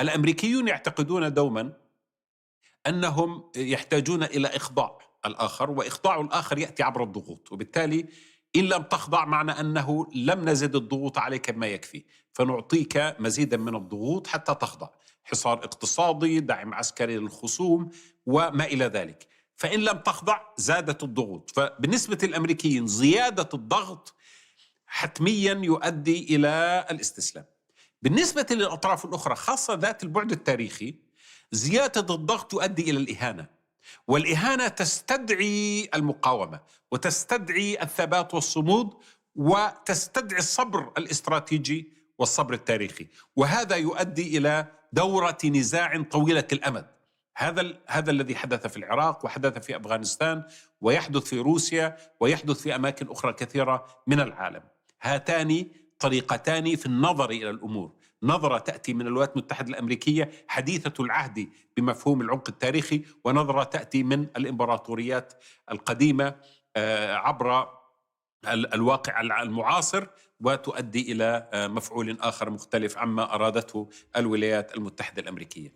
الأمريكيون يعتقدون دوما أنهم يحتاجون إلى إخضاع الآخر، وإخضاع الآخر يأتي عبر الضغوط، وبالتالي إن لم تخضع معنى أنه لم نزد الضغوط عليك بما يكفي، فنعطيك مزيدا من الضغوط حتى تخضع، حصار اقتصادي، دعم عسكري للخصوم وما إلى ذلك. فإن لم تخضع زادت الضغوط. فبالنسبة للأمريكيين زيادة الضغط حتميا يؤدي إلى الاستسلام. بالنسبة للأطراف الأخرى خاصة ذات البعد التاريخي، زيادة الضغط تؤدي إلى الإهانة، والإهانة تستدعي المقاومة وتستدعي الثبات والصمود وتستدعي الصبر الاستراتيجي والصبر التاريخي، وهذا يؤدي إلى دورة نزاع طويلة الأمد. هذا الذي حدث في العراق وحدث في أفغانستان ويحدث في روسيا ويحدث في أماكن أخرى كثيرة من العالم. هاتان طريقتان في النظر إلى الأمور، نظرة تأتي من الولايات المتحدة الأمريكية حديثة العهد بمفهوم العمق التاريخي، ونظرة تأتي من الإمبراطوريات القديمة عبر الواقع المعاصر، وتؤدي إلى مفعول آخر مختلف عما أرادته الولايات المتحدة الأمريكية.